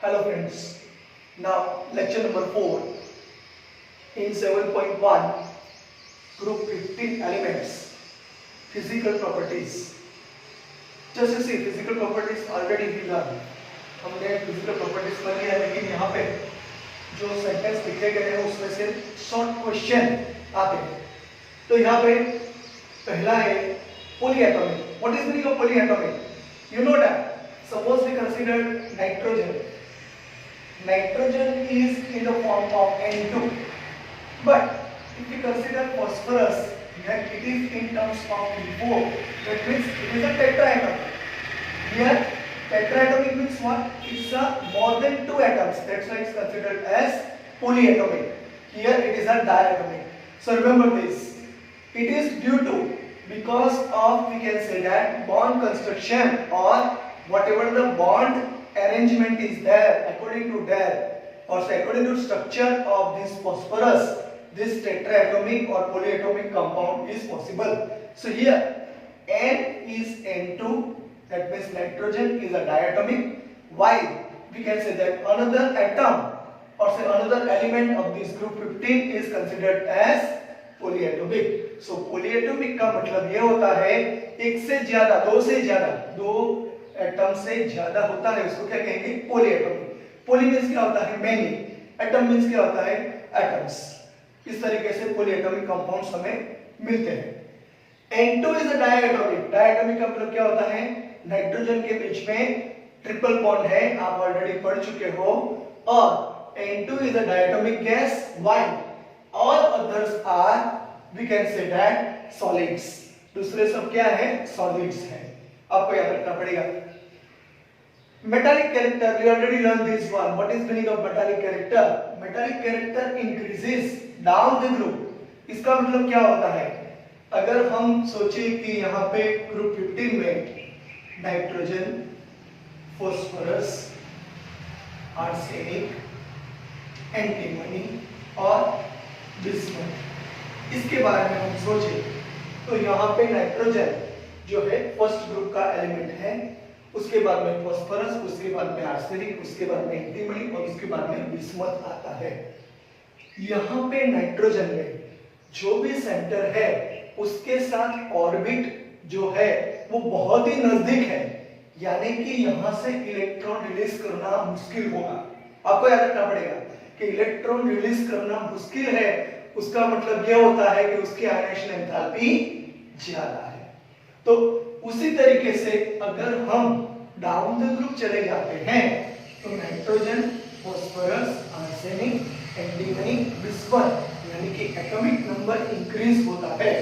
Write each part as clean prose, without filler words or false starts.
Hello friends, now lecture number 4 in 7.1 group 15 elements physical properties. Just you see physical properties already we learned. हमने physical properties पढ़ लिया लेकिन यहाँ पे जो सेंटेंस लिखे गए हैं उसमें से शॉर्ट क्वेश्चन आते हैं. तो यहाँ पे पहला है polyatomic. What is the meaning of polyatomic? You know that suppose we consider nitrogen. Nitrogen is in the form of N2, but if we consider phosphorus, then it is in terms of N4. That means it is a tetraatomic. Here, tetraatomic means what? It's a more than 2 atoms. That's why it's considered as polyatomic. Here it is a diatomic. So remember this. It is due to because of we can say that bond construction or whatever the bond arrangement is there according to that or say according to structure of this phosphorus, this tetraatomic or polyatomic compound is possible. So here N is N2, that means nitrogen is a diatomic, while we can say that another atom or say another element of this group 15 is considered as polyatomic. So polyatomic का मतलब ये होता है एक से ज्यादा, दो से ज्यादा, दो एटम से ज्यादा होता है उसको क्या कहेंगे? पोलीएटॉमिक. पोली मींस क्या होता है? मेनी. एटम मींस क्या होता है? एटम्स. इस तरीके से पोलीएटॉमिक कंपाउंड्स हमें मिलते हैं. N2 is a डायएटॉमिक. डायएटॉमिक का मतलब क्या होता है? नाइट्रोजन के बीच में ट्रिपल बॉन्ड है, आप ऑलरेडी पढ़ चुके हो. और N2 is a diatomic gas while all others are we can say that solids. दूसरे सब क्या है? सॉलिड्स हैं. आपको याद रखना पड़ेगा. Metallic character, we already learned this one. What is meaning of metallic character? Metallic character increases down the group. इसका मतलब क्या होता है? अगर हम सोचें कि यहाँ पे ग्रुप 15 में नाइट्रोजन, फॉस्फोरस, आर्सेनिक, एंटीमनी और बिस्मथ, इसके बारे में हम सोचें तो यहाँ पे नाइट्रोजन जो है फर्स्ट ग्रुप का एलिमेंट है, उसके बाद में फॉस्फोरस, उसके बाद में आर्सेनिक, उसके बाद में एंटीमनी और उसके बाद में बिस्मथ आता है. यहाँ पे नाइट्रोजन में जो भी सेंटर है उसके साथ ऑर्बिट जो है वो बहुत ही नजदीक है, यानी कि यहाँ से इलेक्ट्रॉन रिलीज करना मुश्किल होगा. आपको याद रखना पड़ेगा कि इलेक्ट्रॉन रिलीज करना मुश्किल है, उसका मतलब यह होता है कि उसकी आयनेशन एंथैल्पी ज्यादा है. तो उसी तरीके से अगर हम डाउन द ग्रुप चले जाते हैं तो nitrogen, phosphorus, arsenic, antimony, bismuth यानी कि एटॉमिक नंबर इंक्रीज होता है.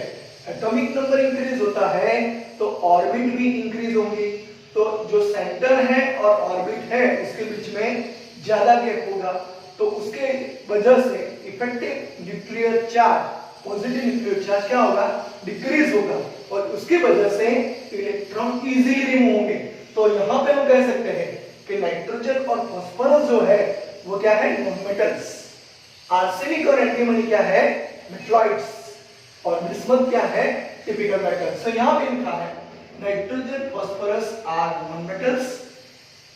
एटॉमिक नंबर इंक्रीज होता है तो ऑर्बिट भी इंक्रीज होंगी. तो जो सेंटर है और ऑर्बिट है उसके बीच में ज्यादा गैप होगा, तो उसके वजह से effective nuclear charge, positive nuclear charge क्या होगा? डिक्रीज होगा और उसकी वजह से इलेक्ट्रॉन इजीली रिमूव होंगे. तो यहाँ पे हम कह सकते हैं कि नाइट्रोजन और फॉस्फोरस जो है वो क्या है? नॉनमेटल्स. आर्सेनिक और एंटीमनी क्या है? मेटलॉइड्स. और बिस्मथ क्या है? Typical metals. तो यहाँ पे लिखा है nitrogen, phosphorus are nonmetals,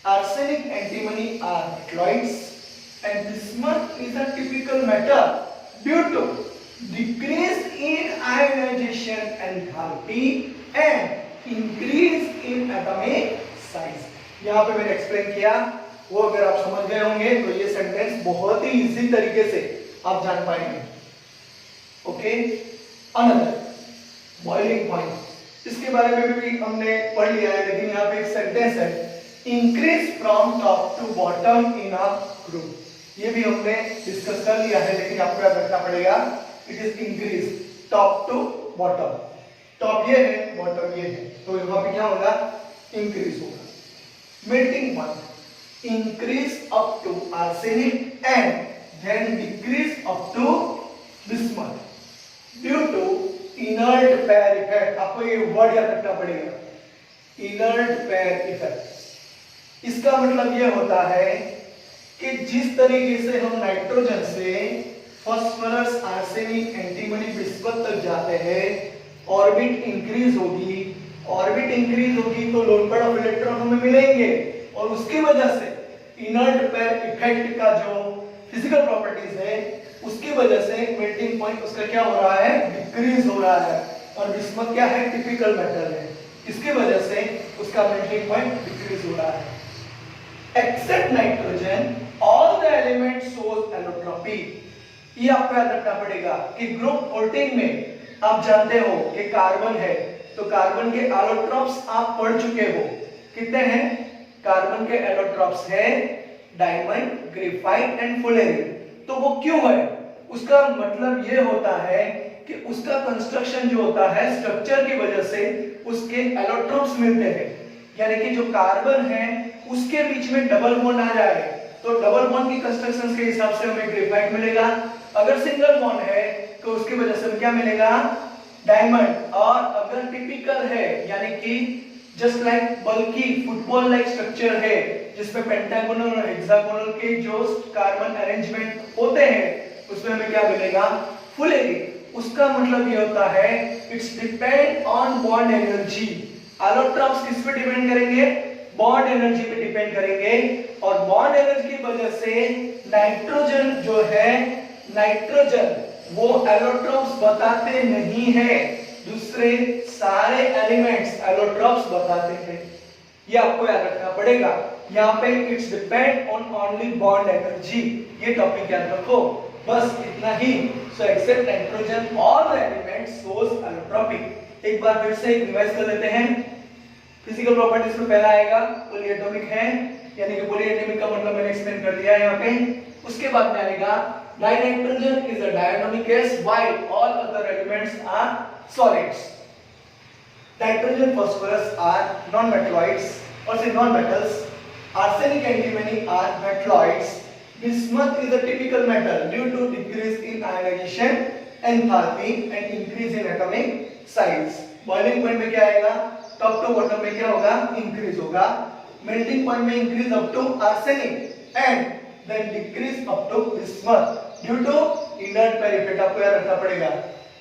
arsenic, antimony are metalloids, and bismuth is a typical metal due to decrease in ionization enthalpy and increase in atomic size. यहाँ पे मैंने एक्सप्लेन किया, वो अगर आप समझ गए होंगे तो ये सेंटेंस बहुत ही इजी तरीके से आप जान पाएंगे. ओके, अनदर बॉइलिंग पॉइंट, इसके बारे में भी हमने पढ़ लिया है, लेकिन यहाँ पे एक सेंटेंस है increase from top to bottom in a group. ये भी हमने डिस्कस कर लिया है, लेकिन आपको याद रखना पड़ेगा it is increase top to bottom. Top ये है, बॉटम ये है, तो यहाँ पे क्या होगा? इंक्रीज होगा. melting point increase up to arsenic and then decrease up to bismuth due to inert pair effect. आपको ये वर्ड याद रखना पड़ेगा, inert pair effect. इसका मतलब यह होता है कि जिस तरीके से हम नाइट्रोजन से फॉस्फोरस, आर्सेनिक, एंटीमनी, बिस्मथ तक जाते हैं, ऑर्बिट इंक्रीज होगी. ऑर्बिट इंक्रीज होगी तो लोन पेयर ऑफ इलेक्ट्रॉन हमें मिलेंगे और उसकी वजह से इनर्ट पेयर इफेक्ट का जो फिजिकल प्रॉपर्टीज है उसकी वजह से मेल्टिंग पॉइंट उसका क्या हो रहा है, डिक्रीज हो रहा है। और बिस्मथ क्या है, टिपिकल मेटल है, इसकी वजह से उसका मेल्टिंग पॉइंट डिक्रीज हो रहा है। Except nitrogen all the elements shows allotropy. ये आपको याद रखना पड़ेगा कि ग्रुप 14 में आप जानते हो कि कार्बन है, तो कार्बन के एलोट्रोप्स आप पढ़ चुके हो। कितने हैं कार्बन के एलोट्रोप्स? है डायमंड, ग्रेफाइट एंड फुलेरिन। तो वो क्यों है, उसका मतलब ये होता है कि उसका कंस्ट्रक्शन जो होता है स्ट्रक्चर की वजह से उसके एलोट्रोप्स मिलते हैं, यानी कि जो कार्बन है उसके बीच में डबल बॉन्ड आ जाए तो डबल बॉन्ड की कंस्ट्रक्शंस के हिसाब से हमें ग्रेफाइट मिलेगा। अगर सिंगल बॉन्ड है तो उसकी वजह से क्या मिलेगा, डायमंड। और अगर टिपिकल है यानी कि जस्ट लाइक बल्कि फुटबॉल लाइक स्ट्रक्चर है जिसमें पेंटागोनल और हेक्सागोनल के जो कार्बन अरेंजमेंट होते हैं उसमें हमें क्या मिलेगा, फुलेरिन। उसका मतलब ये होता है it's depend on bond energy. Allotropes किस पे डिपेंड करेंगे, बॉन्ड एनर्जी पे डिपेंड करेंगे। और बॉन्ड एनर्जी की वजह से नाइट्रोजन जो है, नाइट्रोजन वो एलोट्रोप्स बताते नहीं है, दूसरे सारे एलिमेंट्स एलोट्रोप्स बताते हैं। ये आपको याद रखना पड़ेगा। यहाँ पे it's depend on only bond energy, ये टॉपिक याद रखो, बस इतना ही। So except nitrogen all the elements shows allotropy. एक बार फिर से रिवाइज कर लेते हैं। फिजिकल प्रॉपर्टीज में पहला आएगा पॉलीएटॉमिक है, यानी कि पॉलीएटॉमिक का मतलब मैंने एक्सप्लेन कर दिया है यहाँ पे। उसके बाद में आएगा dinitrogen is a dynamic gas while all other elements are solids. Nitrogen, phosphorus are non-metalloids or say non-metals. Arsenic, antimony are metalloids. Bismuth is a typical metal due to decrease in ionization enthalpy and increase in atomic size. Boiling point में क्या आएगा, top to bottom में क्या होगा, increase होगा. Melting point में increase up to arsenic and then decrease up to bismuth due to inert pair effect, आपको याद रखना पड़ेगा।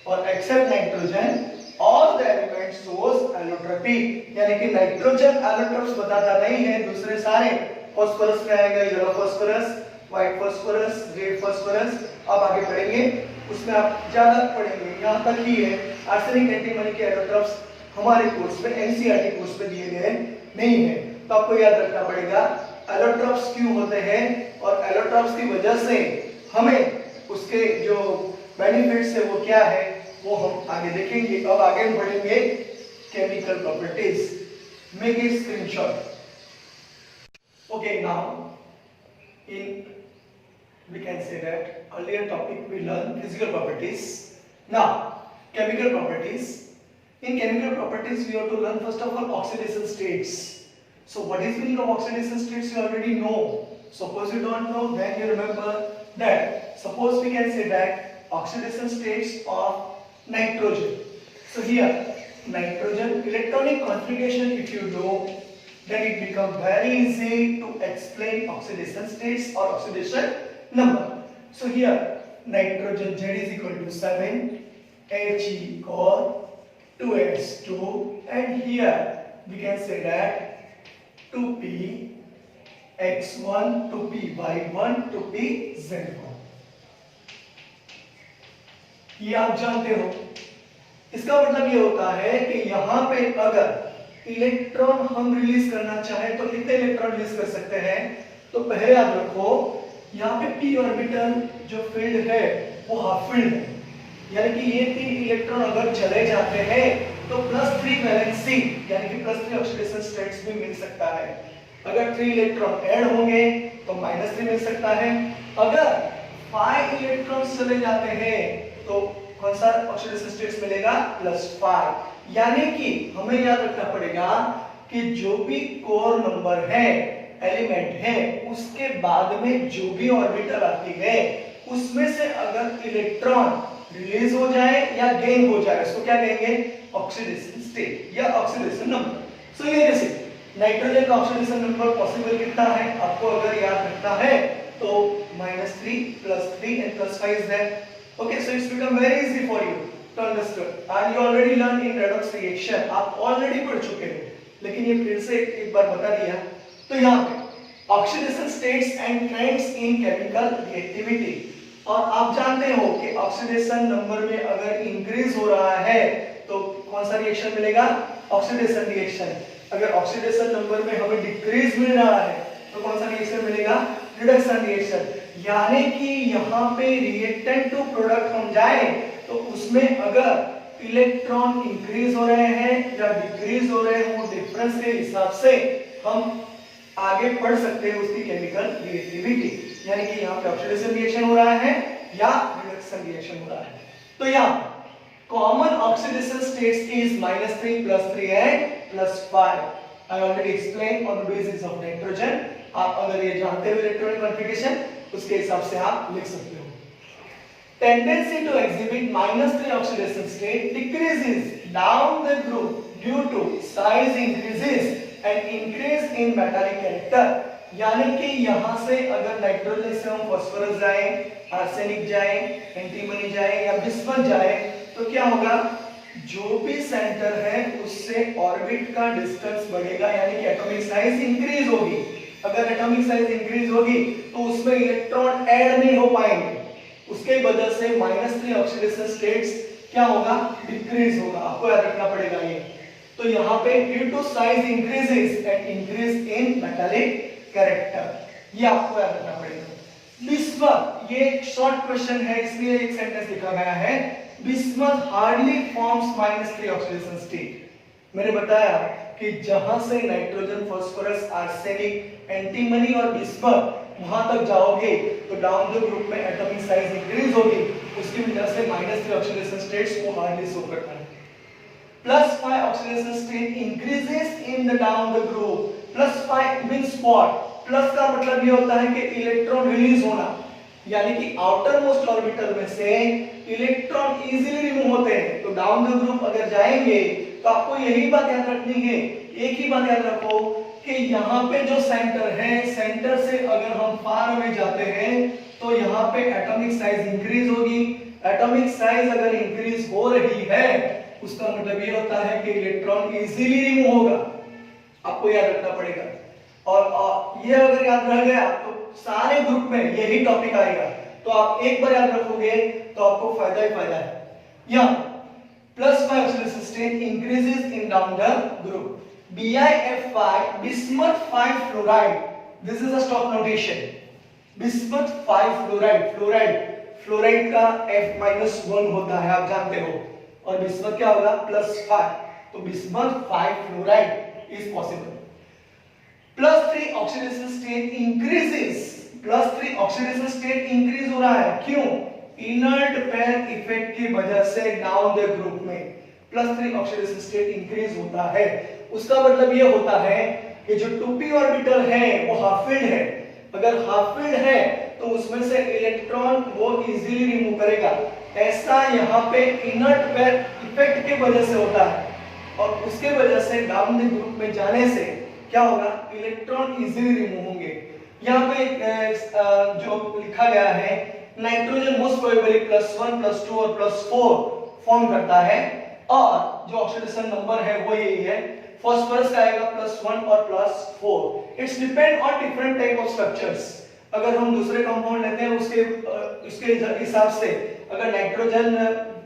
और except nitrogen all the elements shows allotropy, यानी कि नाइट्रोजन एलोट्रोप्स बताता नहीं है, दूसरे सारे। फास्फोरस में आएगा yellow phosphorus, white phosphorus, red phosphorus, अब आगे पढ़ेंगे उसमें आप ज्यादा पढ़ेंगे, यहाँ तक ही है। आर्सेनिक, एंटीमनी के एलोट्रोप्स हमारे कोर्स में एनसीईआरटी कोर्स में दिए गए नहीं है, तो आपको याद रखना पड़ेगा एलोट्रोप्स क्यों होते हैं और एलोट्रोप्स की वजह से हमें उसके जो बेनिफिट्स है वो क्या है वो हम आगे देखेंगे। अब आगे हम पढ़ेंगे chemical properties. Make a screenshot. Okay, now in we can say that earlier topic we learned physical properties. Now chemical properties. In chemical properties we have to learn first of all oxidation states. So what is meaning of oxidation states you already know. Suppose you don't know, then you remember that suppose we can say that oxidation states of nitrogen. So here nitrogen electronic configuration if you know, then it becomes very easy to explain oxidation states or oxidation number. So here nitrogen Z is equal to 7 He or 2s2, and here we can say that 2p x1 2p y1 2p z1, ये आप जानते हो। इसका मतलब ये होता है कि यहाँ पे अगर इलेक्ट्रॉन हम रिलीज करना चाहें तो कितने इलेक्ट्रॉन रिलीज कर सकते हैं, तो पहले याद रखो यहाँ पे p ऑर्बिटल जो फील्ड है वो हाफ फील्ड है, यानी कि ये 3 इलेक्ट्रॉन अगर चले जाते हैं तो +3 वैलेंसी यानी कि +3 ऑक्सीडेशन स्टेट्स भी मिल सकता है। अगर 3 इलेक्ट्रॉन ऐड होंगे तो -3 मिल सकता है। अगर 5 इलेक्ट्रॉन्स चले जाते हैं तो कौन सा ऑक्सीडेशन स्टेट्स मिलेगा, +5। यानी कि हमें याद रखना पड़ेगा कि जो भी कोर नंबर है, एलिमेंट है, उसके बाद में जो भी ऑर्बिटल आती है उसमें से अगर इलेक्ट्रॉन रिलीज हो जाए या गेन हो जाए उसको क्या कहेंगे, ऑक्सीडेशन स्टेट या ऑक्सीडेशन नंबर। सो ये जैसे नाइट्रोजन का ऑक्सीडेशन नंबर पॉसिबल कितना है आपको अगर याद रखना है तो -3 +3 and +5 is there. Okay, so it's become very easy for you to understand, and you already learned in redox reaction, आप ऑलरेडी पढ़ चुके हैं, लेकिन ये फिर से एक बार बता दिया। तो यहाँ पे oxidation states and trends in chemical reactivity. और आप जानते हो कि ऑक्सीडेशन नंबर में अगर इंक्रीज हो रहा है तो कौन सा रिएक्शन मिलेगा? Oxidation reaction. अगर ऑक्सीडेशन नंबर में हमें डिक्रीज मिल रहा है तो कौन सा रिएक्शन मिलेगा? Reduction reaction. यानी कि यहाँ पे रिएक्टेंट टू प्रोडक्ट हम जाए तो उसमें अगर इलेक्ट्रॉन इंक्रीज हो रहे हैं या डिक्रीज हो रहे हैं, वो डिफरेंस के हिसाब से हम आगे पढ़ सकते हैं उसकी केमिकल रिएक्टिविटी। यानी कि यहाँ पे ऑक्सीडेशन रिएक्शन हो रहा है या रिडक्शन रिएक्शन हो रहा है। तो यहाँ common oxidation states is -3, +3 and +5. I already explained on the basis of nitrogen. आप अगर ये जानते हो इलेक्ट्रॉनिक कॉन्फ़िगरेशन उसके हिसाब से आप लिख सकते हो। Tendency to exhibit -3 oxidation state decreases down the group due to size increases and increase in metallic character. यानी कि यहाँ से अगर नाइट्रोजन से हम फास्फोरस जाए, आर्सेनिक जाए, एंटीमनी जाए या बिस्मथ जाए तो क्या होगा? जो भी सेंटर है उससे ऑर्बिट का डिस्टेंस बढ़ेगा, यानी कि एटॉमिक साइज इंक्रीज होगी। अगर एटॉमिक साइज इंक्रीज होगी तो उसमें इलेक्ट्रॉन ऐड नहीं हो पाएंगे, उसके वजह से -3 ऑक्सीडेशन स्टेट्स क्या होगा? डिक्रीज होगा। आपको याद रखना पड़ेगा ये। तो यहाँ पे due to size increases and increase in metallic character, ये आपको याद रखना पड़ेगा। बिस्मथ, ये एक शॉर्ट क्वेश्चन है इसलिए एक सेंटेंस लिखा गया है। Bismuth hardly forms -3 oxidation state. मैंने बताया कि जहां से नाइट्रोजन, फास्फोरस, आर्सेनिक, एंटीमनी और बिस्मथ वहां तक जाओगे तो डाउन द ग्रुप में एटॉमिक साइज इंक्रीज होगी, उसकी वजह से -3 ऑक्सीडेशन स्टेट्स वो हार्डली शो करता है। +5 oxidation state increases in the down the group. +5 means what? Plus का मतलब ये होता है कि इलेक्ट्रॉन रिलीज होना, यानी कि आउटर मोस्ट ऑर्बिटल में से इलेक्ट्रॉन इजीली रिमूव होते हैं। तो डाउन द ग्रुप अगर जाएंगे तो आपको यही बात याद रखनी है, एक ही बात याद रखो कि यहाँ पे जो सेंटर है, सेंटर से अगर हम फार अवे जाते हैं तो यहाँ पे एटॉमिक साइज इंक्रीज होगी। एटॉमिक साइज अगर इंक्रीज हो रही है उसका मतलब ये होता है कि इलेक्ट्रॉन इजीली रिमूव होगा, आपको याद रखना पड़ेगा। और ये अगर याद रह गया तो सारे ग्रुप में यही टॉपिक आएगा, तो आप एक बार याद रखोगे तो आपको फायदा ही फायदा है। या +5 oxidation state increases in down the group. BiF5 bismuth 5 fluoride, this is a stock notation. Bismuth 5 fluoride, fluoride का F-1 होता है, आप जानते हो, और बिस्मथ क्या होगा? +5, तो bismuth 5 fluoride is possible. +3 oxidation state increases, +3 oxidation state increase हो रहा है, क्यों? इनर्ट पेयर इफेक्ट की वजह से डाउन द ग्रुप में +3 ऑक्सीडेशन स्टेट इंक्रीज होता है। उसका मतलब ये होता है कि जो 2p ऑर्बिटल है वो हाफ फील्ड है। अगर हाफ फील्ड है तो उसमें से इलेक्ट्रॉन वो इजीली रिमूव करेगा। ऐसा यहाँ पे इनर्ट पेयर इफेक्ट की वजह से होता है, और उसके वजह से डाउन द ग्रुप में जाने से क्या होगा? इलेक्ट्रॉन इजीली रिमूव होंगे। यहाँ पे जो लिखा गया है, नाइट्रोजन मोस्ट प्रोबेबली +1, +2 और +4 फॉर्म करता है, और जो ऑक्सीडेशन नंबर है वो यही है। फास्फोरस का आएगा +1 और +4। It's depend on different type of structures. अगर हम दूसरे कंपाउंड लेते हैं उसके हिसाब से, अगर nitrogen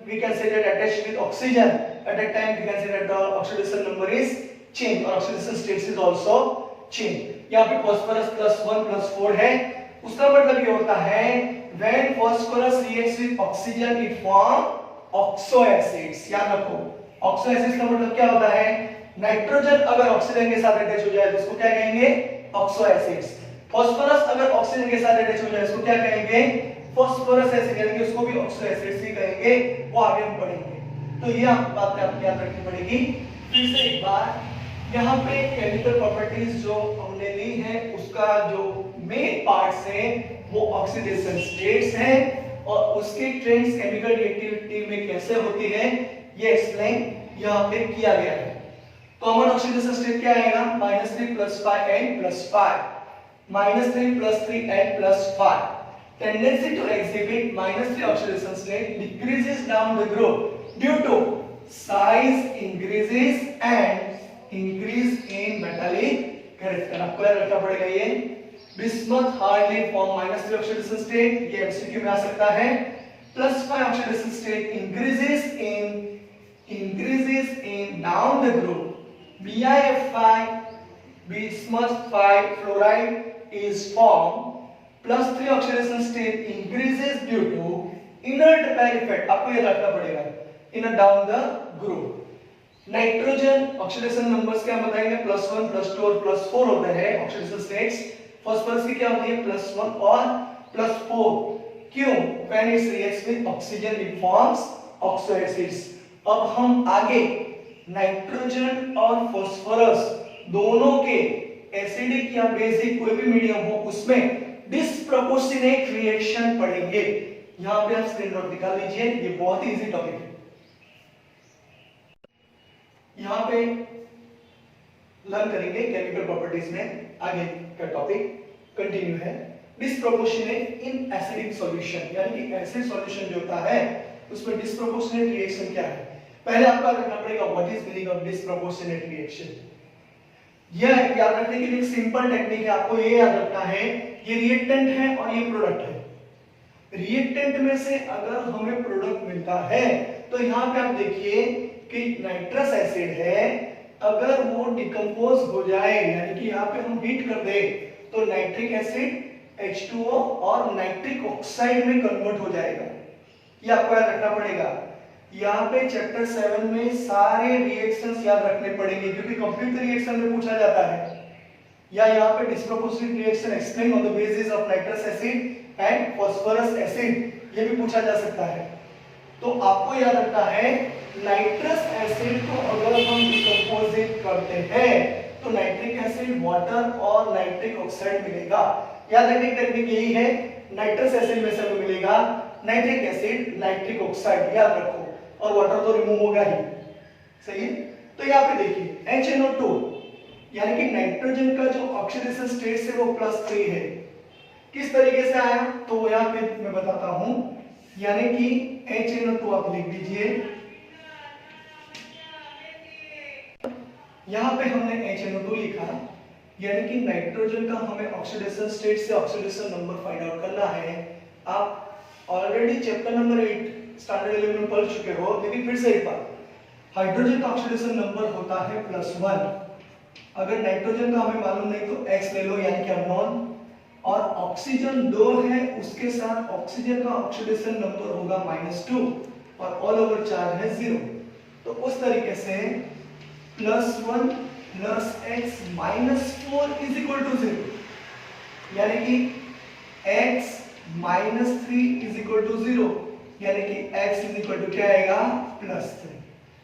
we can say that attached with oxygen, at that time we can say that the oxidation number is change or oxidation states is also change। यहाँ पे फास्फोरस +1 +4 है, उसका मतलब ये होता है when phosphorus reacts with oxygen it form oxo acids। याद रखो, oxo acids का मतलब क्या होता है? नाइट्रोजन अगर ऑक्सीजन के साथ अटैच हो जाए तो उसको क्या कहेंगे? Oxo acids. फास्फोरस अगर ऑक्सीजन के साथ अटैच हो जाए उसको क्या कहेंगे? फास्फोरस एसिड, यानी कि उसको भी ऑक्सो एसिड्स ही कहेंगे, वो आगे हम पढ़ेंगे। तो ये बात आपको याद रखनी पड़ेगी। फिर से एक बार, यहाँ पे केमिकल प्रॉपर्टीज जो हमने ली है उसका जो मेन पार्ट्स है वो ऑक्सीडेशन स्टेट्स हैं, और उसकी ट्रेंड्स केमिकल रिएक्टिविटी में कैसे होती है ये एक्सप्लेन यहाँ पे किया गया है। कॉमन ऑक्सीडेशन स्टेट क्या आएगा? -3 +5 and +5, -3 +3 and +5। Tendency to exhibit -3 oxidation state decreases down the group due to size increases and increase in metallic character। आपको याद रखना पड़ेगा ये bismuth hardly form -3 oxidation state, ये एमसीक्यू में आ सकता है. +5 oxidation state increases in down the group. BiF5 bismuth 5 fluoride is formed. +3 oxidation state increases due to inert pair effect. आपको ये रखना पड़ेगा in a down the group. Nitrogen oxidation numbers क्या बताएंगे, +1 +2 और +4 होते हैं ऑक्सीडेशन स्टेट्स. फास्फोरस की क्या होती है, +1 और +4. क्यों? when it reacts with oxygen it forms oxo acids. अब हम आगे नाइट्रोजन और फास्फोरस दोनों के एसिडिक या बेसिक कोई भी मीडियम हो उसमें डिस्प्रोपोर्शनेट रिएक्शन पढ़ेंगे. यहां पे आप स्क्रीन नोट निकाल लीजिए, ये बहुत ही इजी टॉपिक है. यहां पे लर्न करेंगे केमिकल प्रॉपर्टीज में. आगे का टॉपिक कंटिन्यू है. डिस्प्रोपोर्शनेट इन एसिडिक सॉल्यूशन, यानी कि एसिड सॉल्यूशन जो होता है उसमें डिस्प्रोपोर्शनेट रिएक्शन क्या है. पहले आपको याद रखना पड़ेगा what is meaning of disproportionate reaction. यह याद रखने के लिए एक सिंपल टेक्निक है. आपको ये याद रखना है ये रिएक्टेंट है और ये प्रोडक्ट है. रिएक्टेंट में से अगर हमें प्रोडक्ट मिलता है तो यहां पे आप देखिए कि नाइट्रस एसिड है, अगर वो डिकम्पोज हो जाए यानी कि यहाँ पे हम हीट कर दें तो नाइट्रिक एसिड H2O और नाइट्रिक ऑक्साइड में कन्वर्ट हो जाएगा. ये आपको याद रखना पड़ेगा. यहाँ पे चैप्टर 7 में सारे रिएक्शंस याद रखने पड़ेंगे क्योंकि कंप्लीट रिएक्शन में पूछा जाता है. या यहाँ पे disproportionate reaction explain on the basis of nitrous acid and phosphorus acid, ये भी पूछा जा सकता है. तो आपको याद रखना है नाइट्रस एसिड को अगर हम डिकम्पोजिट करते हैं तो नाइट्रिक एसिड, वाटर और नाइट्रिक ऑक्साइड मिलेगा. याद रखने की टेक्निक यही है, नाइट्रस एसिड में से हमें मिलेगा नाइट्रिक एसिड, नाइट्रिक ऑक्साइड, याद रखो, और वाटर तो रिमूव होगा ही. सही है. तो यहाँ पे देखिए HNO2 यानी कि नाइट्रोजन का जो ऑक्सीडेशन स्टेट है वो +3 है. किस तरीके से आया तो यहाँ पे मैं बताता हूं. यानी कि HNO2 आप लिख दीजिए. यहां पे हमने HNO2 लिखा, यानी कि नाइट्रोजन का हमें ऑक्सीडेशन स्टेट से ऑक्सीडेशन नंबर फाइंड आउट करना है. आप ऑलरेडी चैप्टर नंबर 8 स्टैंडर्ड 11 में पढ़ चुके हो, लेकिन फिर से एक बार, हाइड्रोजन का ऑक्सीडेशन नंबर होता है +1. अगर नाइट्रोजन का हमें मालूम नहीं तो X ले लो यानी कि अननोन, और ऑक्सीजन 2 है उसके साथ ऑक्सीजन का ऑक्सीडेशन नंबर होगा -2 और ऑल ओवर चार्ज है 0. तो उस तरीके से +1 + x -4 = 0, यानी कि x -3 = 0, यानी कि x क्या आएगा +3.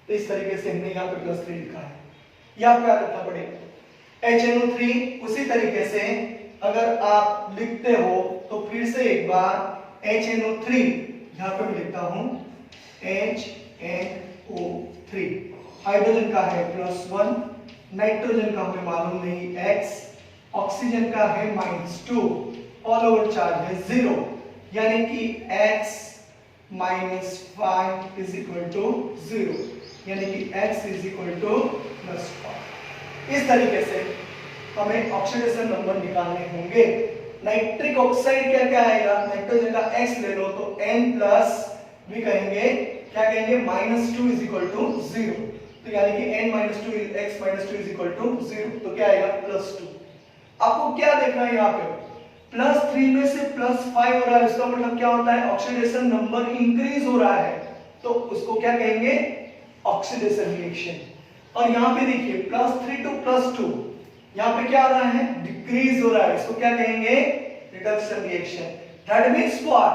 तो इस तरीके से हमने यहाँ पे +3 लिखा है. यहाँ पे याद रखना पड़ेगा. HNO3 उसी तरीके से अगर आप लिखते हो तो फिर से एक बार HNO3 यहाँ पे मैं लिखता हूं HNO3. हाइड्रोजन का है +1, नाइट्रोजन का हमें मालूम नहीं x, ऑक्सीजन का है -2, ऑल ओवर चार्ज है 0, यानी कि x -5 = 0, यानी कि x +5. इस तरीके से हमें ऑक्सीडेशन नंबर निकालने होंगे. नाइट्रिक ऑक्साइड क्या क्या आएगा, नाइट्रोजन का x ले लो तो N प्लस भी कहेंगे, क्या कहेंगे -2 = 0, तो यानी कि N -2 x -2 = 0, तो क्या आएगा +2. आपको क्या देखना है यहाँ पे, +3 में से +5 हो रहा है, इसका मतलब क्या होता है ऑक्सीडेशन नंबर इंक्रीज हो रहा है, तो उसको क्या कहेंगे ऑक्सीडेशन रिएक्शन. और यहाँ पे देखिए +3 to +2 यहाँ पे क्या आ रहा है डिक्रीज हो रहा है, इसको क्या कहेंगे reduction reaction. That means what,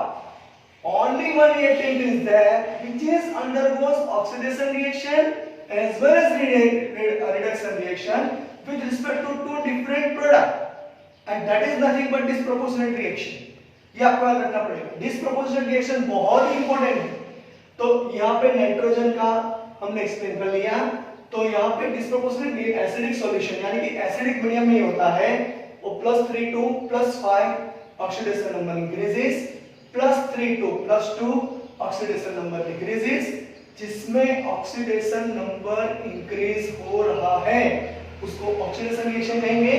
only one reactant is there which is undergoes oxidation reaction as well as reduction reaction with respect to two different product, and that is nothing but disproportionate reaction. ये आपको याद रखना पड़ेगा. Disproportionate reaction बहुत ही important है. तो यहाँ पे नाइट्रोजन का हमने एक्सप्लेन कर लिया. तो यहाँ पे डिस्प्रोपोर्शनेट एसिडिक सॉल्यूशन यानी कि एसिडिक मीडियम में होता है वो +3 to +5 oxidation number increases, +3 to +2 oxidation number decreases. जिसमें ऑक्सीडेशन नंबर इंक्रीज हो रहा है उसको ऑक्सीडेशन रिएक्शन कहेंगे.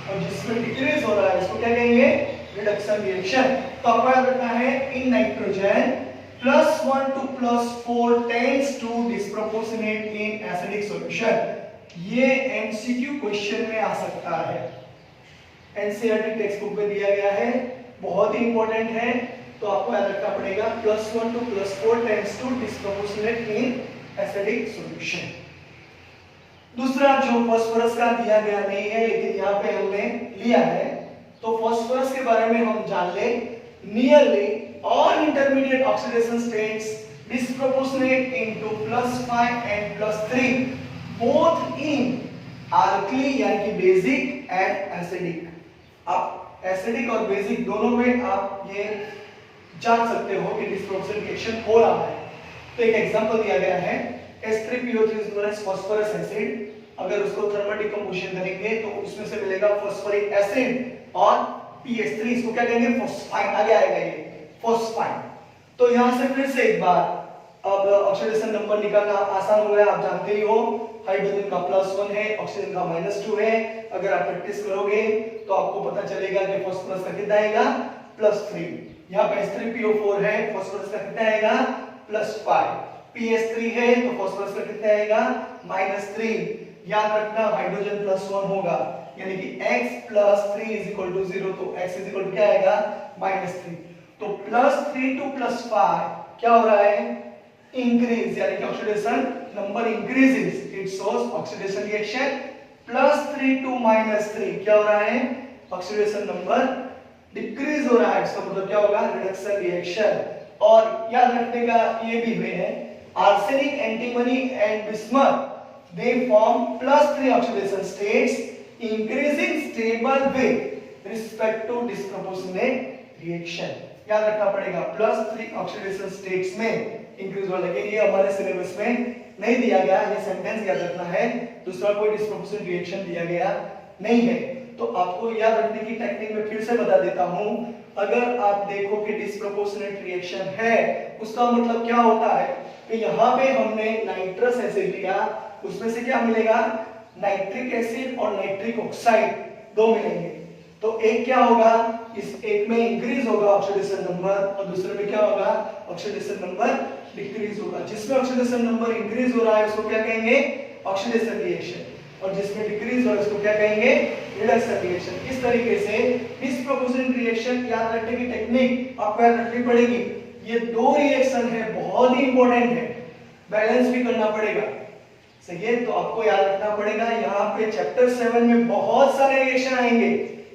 और जिसमें डिक्रीज हो रहा है इसको क्या कहेंगे, रिडक्शन रिएक्शन। तो आपको याद रखना है in nitrogen +1 to +4 tends to disproportionate in acidic solution। ये एमसीक्यू क्वेश्चन में आ सकता है, एनसीईआरटी टेक्स्ट बुक में दिया गया है, बहुत ही इंपॉर्टेंट है। तो आपको याद रखना पड़ेगा +1 to +4 tends to disproportionate in acidic solution। दूसरा जो फास्फोरस का दिया गया नहीं है लेकिन यहाँ पे हमने लिया है, तो फास्फोरस के बारे में हम जान ले। Nearly all intermediate oxidation states disproportionate into +5 and +3 both in alkali यानी कि बेसिक एंड एसिडिक। आप एसिडिक और बेसिक दोनों में आप ये जान सकते हो कि डिस्प्रोपोर्शनल रिएक्शन हो रहा है। तो एक एग्जांपल दिया गया है H3PO3 is known as phosphorous acid. अगर उसको थर्मल डिकम्पोजिशन करेंगे तो उसमें से मिलेगा फास्फोरिक एसिड और PH3, इसको क्या कहेंगे, फॉस्फाइन। आगे आएगा ये फॉस्फाइन। तो यहां से फिर से एक बार अब ऑक्सीडेशन नंबर निकालना आसान हो गया, आप जानते ही हो। हाइड्रोजन का +1 है, ऑक्सीजन का -2 है। अगर आप प्रैक्टिस करोगे तो आपको पता चलेगा कि फास्फोरस का कितना आएगा, +3। यहाँ पे H3PO4 है, फास्फोरस का कितना आएगा, +5। PH3 है तो फास्फोरस का कितना आएगा, -3। याद रखना हाइड्रोजन +1 होगा, यानी कि x + 3 = 0, तो x = क्या आएगा, -3। तो +3 to +5 क्या हो रहा है, इंक्रीज, यानी कि oxidation number increases, it shows oxidation reaction. +3 to -3 क्या हो रहा है, ऑक्सीडेशन नंबर डिक्रीज हो रहा है, इसका मतलब क्या होगा, रिडक्शन रिएक्शन। और याद रखने का ये भी है, arsenic, antimony and bismuth they form +3 oxidation states increasing stable with respect to disproportionate reaction। याद रखना पड़ेगा +3 ऑक्सीडेशन स्टेट्स में इंक्रीज हो, लेकिन ये हमारे सिलेबस में नहीं दिया गया, ये सेंटेंस याद रखना है। दूसरा कोई डिस्प्रोपोर्शनल रिएक्शन दिया गया नहीं है। तो आपको याद रखने की टेक्निक में फिर से बता देता हूं, अगर आप देखो कि डिस्प्रोपोर्शनेट रिएक्शन है, उसका मतलब क्या होता है कि यहाँ पे हमने नाइट्रस एसिड लिया, उसमें से क्या मिलेगा, नाइट्रिक एसिड और नाइट्रिक ऑक्साइड दो मिलेंगे। तो एक क्या होगा, इस एक में इंक्रीज होगा ऑक्सीडेशन नंबर और दूसरे में क्या होगा, ऑक्सीडेशन नंबर डिक्रीज होगा। जिसमें ऑक्सीडेशन नंबर इंक्रीज हो रहा है उसको क्या कहेंगे, ऑक्सीडेशन रिएक्शन, और जिसमें डिक्रीज हो रहा है उसको क्या कहेंगे, रिडक्शन रिएक्शन। इस तरीके से डिस्प्रोपोर्शनल रिएक्शन याद रखने की टेक्निक आपको याद रखनी पड़ेगी। ये दो रिएक्शन है, बहुत ही इंपॉर्टेंट है, बैलेंस भी करना पड़ेगा, सही है। तो आपको याद रखना पड़ेगा, यहाँ पे चैप्टर 7 में बहुत सारे रिएक्शन आएंगे।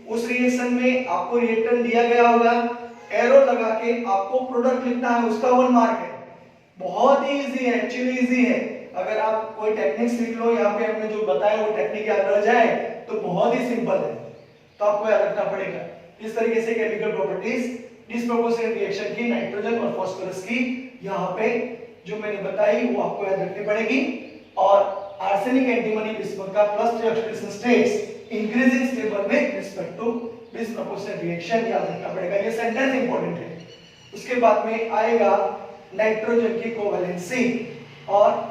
उस रिएक्शन में आपको रिएक्टेंट दिया गया होगा, एरो लगा के आपको प्रोडक्ट लिखना है, उसका 1 मार्क है। बहुत ही इजी है, एक्चुअली इजी है। अगर आप कोई टेक्निक सीख लो, यहाँ पे हमने जो बताया वो टेक्निक याद रह जाए तो बहुत ही सिंपल है। तो आपको याद रखना पड़ेगा इस तरीके से केमिकल प्रॉपर्टीज डिस्प्रोपोर्शनेट रिएक्शन की, नाइट्रोजन और फास्फोरस की यहाँ पे जो मैंने बताई वो आपको याद रखनी पड़ेगी। और आर्सेनिक, एंटीमनी, बिस्मथ का +3 oxidation states increasing stable with respect to disproportionate reaction याद रखना पड़ेगा, ये सेंटेंस इंपॉर्टेंट है। उसके बाद में आएगा नाइट्रोजन की कोवैलेंसी, और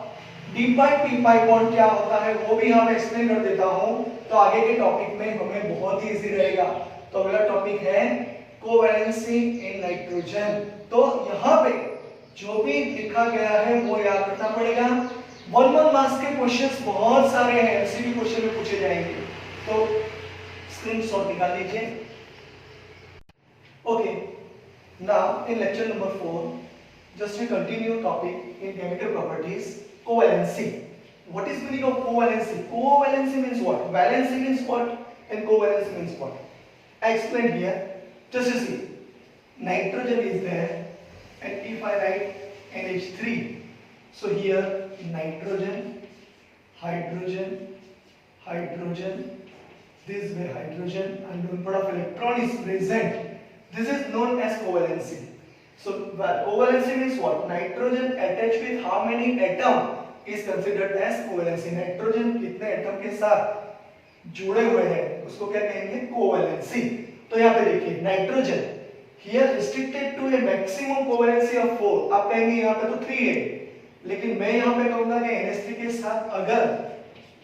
डी पाई पी पाई बॉन्ड क्या होता है वो भी यहाँ पे एक्सप्लेन कर देता हूँ, तो आगे के टॉपिक में हमें बहुत ही इजी रहेगा। तो अगला टॉपिक है कोवैलेंसी इन नाइट्रोजन। तो यहाँ पे जो भी लिखा गया है वो याद रखना पड़ेगा। 1 मार्क्स के क्वेश्चंस बहुत सारे हैं, एमसीक्यू क्वेश्चन में पूछे जाएंगे, तो स्क्रीनशॉट निकाल लीजिए। Okay, now in lecture number 4 just we continue topic in chemical properties, covalency. What is meaning of covalency? Covalency means what? Valency means what? And covalency means what? I explain here. Just you see, nitrogen is there, and if I write NH3, so here nitrogen, hydrogen, hydrogen, this way hydrogen, and one part of electron is present. This is known as covalency. So covalency means what? Nitrogen attached with how many atom is considered as covalency. Nitrogen कितने atom के साथ जुड़े हुए हैं उसको क्या कहेंगे, covalency. तो यहाँ पे देखिए nitrogen here restricted to a maximum covalency of 4। आप कहेंगे यहाँ पे तो 3 है, लेकिन मैं यहाँ पे कहूँगा कि NH3 के साथ अगर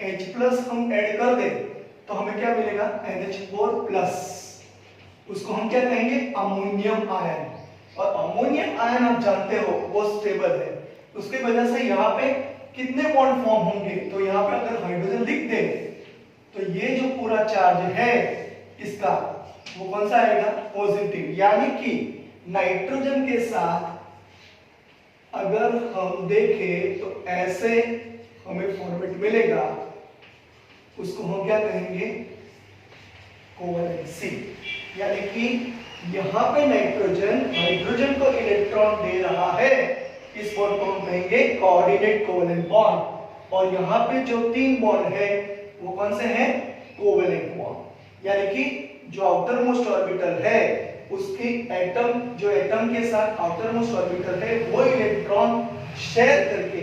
H+ हम ऐड कर दें तो हमें क्या मिलेगा NH4+, उसको हम क्या कहेंगे अमोनियम आयन। और अमोनियम आयन आप जानते हो वो स्टेबल है, उसके वजह से यहाँ पे कितने बॉन्ड फॉर्म होंगे, तो यहाँ पे अगर हाइड्रोजन लिख दे तो ये जो पूरा चार्ज है इसका वो कौन सा आएगा पॉजिटिव, यानी कि नाइट्रोजन के साथ अगर हम देखें तो ऐसे हमें फॉर्मेट मिलेगा, उसको हम क्या कहेंगे कोवैलेंसी, यानी कि यहाँ पे नाइट्रोजन हाइड्रोजन को इलेक्ट्रॉन दे रहा है, इस बॉन्ड को हम कहेंगे कोऑर्डिनेट कोवैलेंट बॉन्ड। और यहाँ पे जो 3 बॉन्ड है वो कौन से हैं कोवैलेंट बॉन्ड, यानी कि जो आउटर मोस्ट ऑर्बिटल है उसकी एटम, जो एटम के साथ आउटर मोस्ट ऑर्बिटल है वो इलेक्ट्रॉन शेयर करके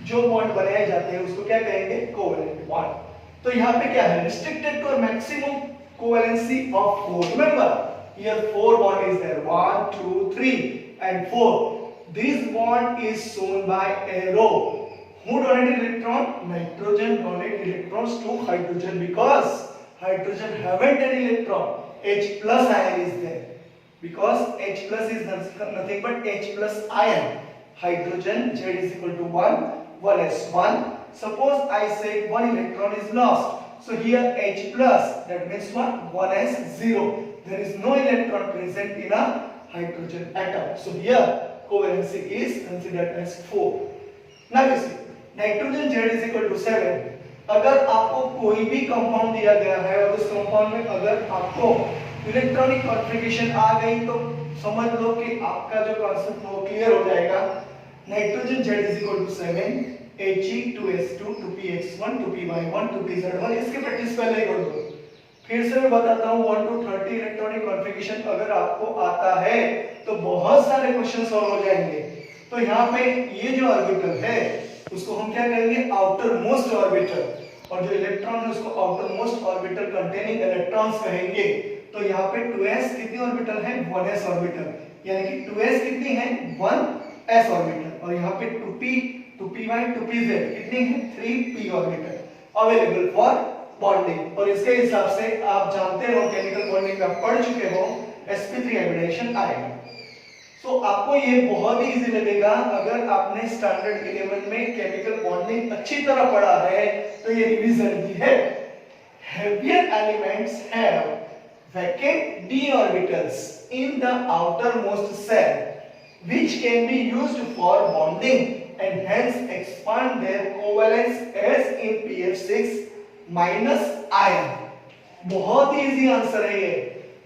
जो बॉन्ड बनाए जाते हैं उसको क्या कहेंगे कोवैलेंट बॉन्ड। तो यहाँ पे क्या है restricted to maximum covalency of 4, remember here 4 bond is there, 1 2 3 and 4. This bond is shown by arrow. Who donated electron? Nitrogen donated electrons to hydrogen because hydrogen haven't any electron. H plus ion is there because H plus is nothing but H plus ion. Hydrogen Z is equal to 1 1s1. Suppose I say 1 electron is lost, so here H plus, that means what 1s0. There is no electron present in a hydrogen atom, so here covalency is considered as 4. Now you see nitrogen Z is equal to 7. अगर आपको कोई भी compound दिया गया है और उस compound में अगर आपको इलेक्ट्रॉनिक कॉन्फ़िगरेशन आ गई तो समझ लो कि आपका जो कांसेप्ट वो क्लियर हो जाएगा। Nitrogen Z is equal to 7, He 2s2 2px1 2py1 2pz1, इसके प्रैक्टिस पहले ही कर दो। फिर से मैं बताता हूँ 1 to 30 इलेक्ट्रॉनिक कॉन्फ़िगरेशन अगर आपको आता है तो बहुत सारे क्वेश्चन सॉल्व हो जाएंगे। तो यहाँ पे ये जो ऑर्बिटल है उसको हम क्या कहेंगे आउटर मोस्ट ऑर्बिटल, और जो इलेक्ट्रॉन है उसको outer most orbital containing electrons कहेंगे। तो यहाँ पे 2s कितनी ऑर्बिटल है 1s ऑर्बिटल, यानी कि 2s कितनी है 1s ऑर्बिटल, और यहाँ पे 2p 2py 2pz कितनी है 3p orbital available for bonding. और इसके हिसाब से आप जानते हो केमिकल बॉन्डिंग में आप पढ़ चुके हो sp3 हाइब्रिडेशन आएगा। सो आपको ये बहुत ही इजी लगेगा अगर आपने स्टैंडर्ड 11 में केमिकल बॉन्डिंग अच्छी तरह पढ़ा है तो ये रिवीजन भी है। Heavier elements have vacant d orbitals in the outermost cell which can be used for bonding and hence expand their covalence as in pF6 minus ion. बहुत ही इजी आंसर है ये।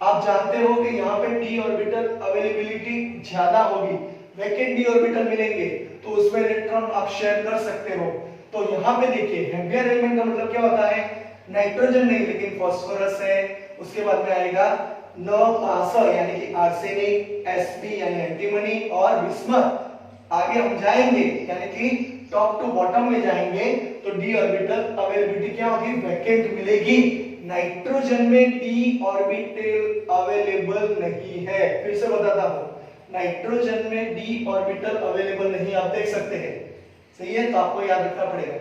आप जानते हो कि यहाँ पे d ऑर्बिटल अवेलेबिलिटी ज्यादा होगी, वैकेंट d ऑर्बिटल मिलेंगे तो उसमें इलेक्ट्रॉन आप शेयर कर सकते हो। तो यहाँ पे देखिए हेवियर एलिमेंट का मतलब क्या होता है नाइट्रोजन नहीं लेकिन फास्फोरस है, उसके बाद में आएगा न यानी कि आर्सेनिक, Sp यानी एंटीमनी और बिस्मथ। आगे हम जाएंगे यानी कि टॉप टू बॉटम में जाएंगे तो d ऑर्बिटल अवेलेबिलिटी क्या होगी वैकेंट मिलेगी। नाइट्रोजन में d ऑर्बिटल अवेलेबल नहीं है, फिर से बताता हूं नाइट्रोजन में d ऑर्बिटल अवेलेबल नहीं, आप देख सकते हैं सही है, तो आपको याद रखना पड़ेगा।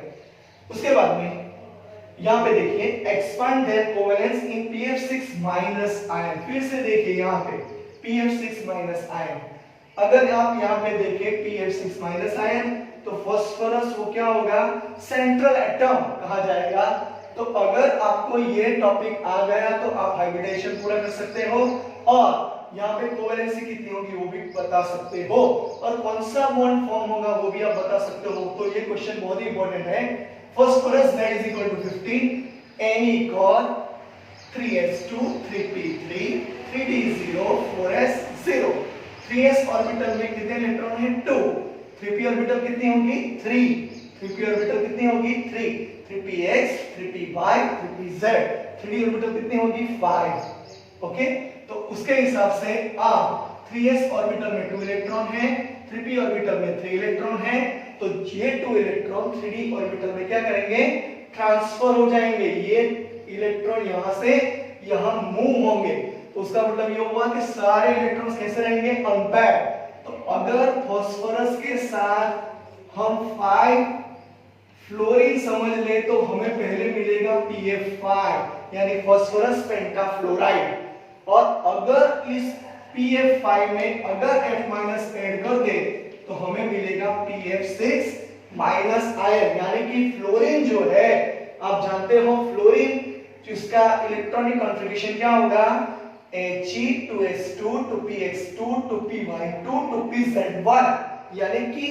उसके बाद में यहाँ पे देखिए expand their covalence in pF6 minus ion, फिर से देखिए यहाँ पे pF6 माइनस आयन। अगर आप यहाँ पे देखें pF6 माइनस आयन तो फास्फोरस वो क्या होगा सेंट्रल एटम कहा जाएगा। तो अगर आपको ये टॉपिक आ गया तो आप हाइब्रिडेशन पूरा कर सकते हो और यहाँ पे कोवैलेंसी कितनी होगी वो भी बता सकते हो, और कौन सा बॉन्ड फॉर्म होगा वो भी आप बता सकते हो। तो ये क्वेश्चन बहुत ही इंपॉर्टेंट है। Phosphorus Z is equal to 15, NE 3s2 3p3 3d0 4s0। 3s orbital में कितने इलेक्ट्रॉन हैं 2, 3p ऑर्बिटल कितनी होगी 3, 3p ऑर्बिटल कितनी होगी 3, 3px 3py 3pz, 3d orbital कितनी होगी 5। ओके, तो उसके हिसाब से आप 3s ऑर्बिटल में 2 इलेक्ट्रॉन है, 3p ऑर्बिटल में 3 इलेक्ट्रॉन है, तो ये 2 इलेक्ट्रॉन 3d ऑर्बिटल में क्या करेंगे ट्रांसफर हो जाएंगे। ये इलेक्ट्रॉन यहां से यहां मूव होंगे, तो उसका मतलब ये हुआ कि सारे इलेक्ट्रॉन्स कैसे रहेंगे अनपेयर्ड। तो अगर फास्फोरस के साथ हम 5 फ्लोरीन समझ ले तो हमें पहले मिलेगा PF5 यानी फास्फोरस पेंटाफ्लोराइड। और अगर इस PF5 में अगर F- ऐड कर दे तो हमें मिलेगा PF6 माइनस आयन, यानी कि फ्लोरीन जो है, आप जानते हो फ्लोरीन जिसका इलेक्ट्रॉनिक कॉन्फ़िगरेशन क्या होगा, He2S2 2px2 2py2 2pz1, यानी कि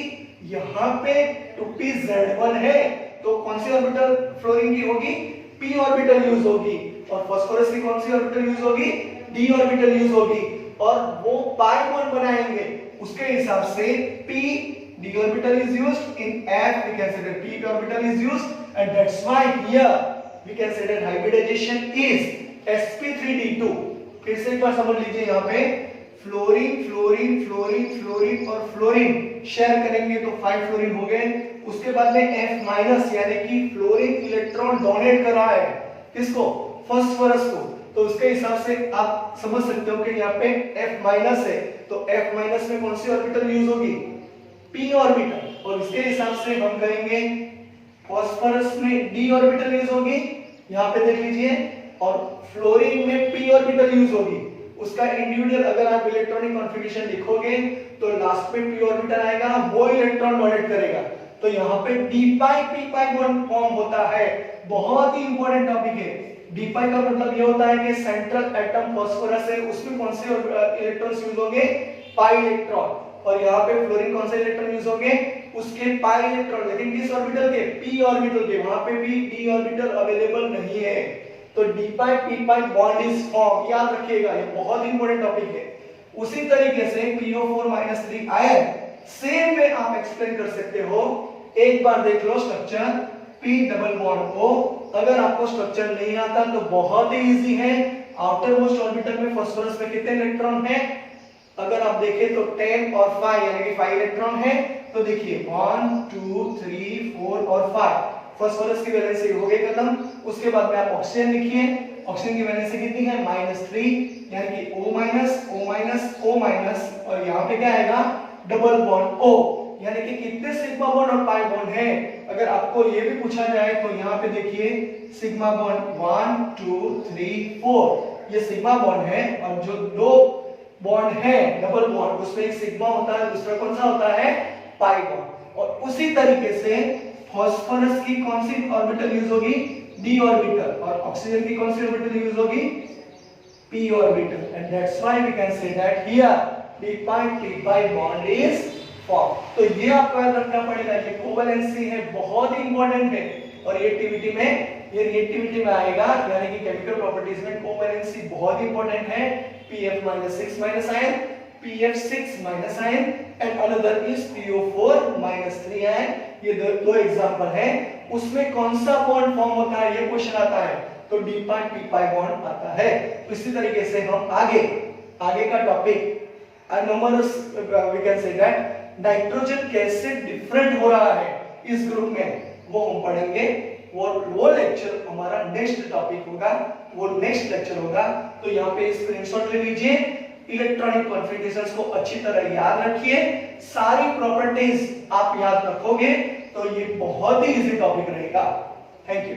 यहाँ पे 2pz1 है तो कौन सी ऑर्बिटल फ्लोरीन की होगी, p ऑर्बिटल यूज होगी, और फास्फोरस की कौन सी ऑर्बिटल यूज होगी, d ऑर्बिटल यूज होगी, और वो पाई बॉन्ड बनाएंगे उसके हिसाब से p d orbital is used in F, we can say that p orbital is used, and that's why here we can say that hybridization is sp3d2। फिर से एक बार समझ लीजिए, यहाँ पे फ्लोरीन फ्लोरीन फ्लोरीन फ्लोरीन और फ्लोरीन शेयर करेंगे तो 5 फ्लोरीन हो गए। उसके बाद में F- यानी कि फ्लोरीन इलेक्ट्रॉन डोनेट कर रहा है किसको, फास्फोरस को, तो उसके हिसाब से आप समझ सकते हो कि यहाँ पे F- है तो F- में कौन सी ऑर्बिटल यूज होगी, p ऑर्बिटल, और इसके हिसाब से हम कहेंगे फास्फोरस में d ऑर्बिटल यूज होगी, यहाँ पे देख लीजिए, और फ्लोरीन में p ऑर्बिटल यूज होगी। उसका इंडिविजुअल अगर आप इलेक्ट्रॉनिक कॉन्फ़िगरेशन लिखोगे तो लास्ट पे p ऑर्बिटल आएगा, वो इलेक्ट्रॉन डोनेट करेगा, तो यहाँ पे d pi p pi bond form होता है। बहुत ही इंपॉर्टेंट टॉपिक है। d पाई का मतलब ये होता है कि सेंट्रल एटम फास्फोरस है, उसमें कौन से इलेक्ट्रॉन्स यूज होंगे, पाई इलेक्ट्रॉन, और यहाँ पे फ्लोरीन कौन से इलेक्ट्रॉन यूज होंगे, उसके पाई इलेक्ट्रॉन, लेकिन किस ऑर्बिटल के, p ऑर्बिटल के, वहां पे भी d ऑर्बिटल अवेलेबल नहीं है, तो d pi p pi bond is form, याद रखिएगा, ये बहुत इंपॉर्टेंट टॉपिक है। उसी तरीके से PO4 - 3 आयन सेम में आप एक्सप्लेन कर सकते हो। एक बार देख लो structure p double bond O, अगर आपको स्ट्रक्चर नहीं आता तो बहुत ही इजी है। आउटर मोस्ट ऑर्बिटल में फास्फोरस में कितने इलेक्ट्रॉन है, अगर आप देखें तो 10 और 5 यानी कि 5 इलेक्ट्रॉन है, तो देखिए 1 2 3 4 और 5, फास्फोरस की वैलेंसी हो गई खत्म। उसके बाद में आप ऑक्सीजन लिखिए, ऑक्सीजन की वैलेंसी कितनी है, -3, यानी कि O minus O minus O minus, और यहाँ पे क्या आएगा, डबल बॉन्ड O, यानी कि कितने सिग्मा बॉन्ड और पाई बॉन्ड है। अगर आपको ये भी पूछा जाए तो यहाँ पे देखिए सिग्मा बॉन्ड 1 2 3 4, ये सिग्मा बॉन्ड है, और जो दो बॉन्ड है डबल बॉन्ड उसमें एक सिग्मा होता है, दूसरा कौन सा होता है, पाई बॉन्ड। और उसी तरीके से फास्फोरस की कौन सी ऑर्बिटल यूज होगी, d ऑर्बिटल, और ऑक्सीजन की कौन सी ऑर्बिटल यूज होगी, p orbital, and that's why we can say that here d pi p pi bond is form. तो ये आपको याद रखना पड़ेगा, ये कोवैलेंसी है, बहुत ही इंपॉर्टेंट है, और ये रिएक्टिविटी में आएगा, यानी कि केमिकल प्रॉपर्टीज में कोवैलेंसी बहुत इंपॉर्टेंट है। PF-6 minus ion, PF6 minus ion, and another is PO4 - 3 ion. ये दो एग्जांपल है, उसमें कौन सा बॉन्ड फॉर्म होता है ये क्वेश्चन आता है, तो d pi p pi bond आता है। इसी तरीके से हम आगे का टॉपिक अनुमरस we can say that nitrogen कैसे डिफरेंट हो रहा है इस ग्रुप में, वो हम पढ़ेंगे। वो लेक्चर हमारा नेक्स्ट टॉपिक होगा, वो नेक्स्ट लेक्चर होगा। तो यहाँ पे स्क्रीनशॉट ले लीजिए, इलेक्ट्रॉनिक कॉन्फ़िगरेशंस को अच्छी तरह याद रखिए, सारी प्रॉपर्टीज आप याद रखोगे तो ये बहुत ही इजी टॉपिक रहेगा। Thank you.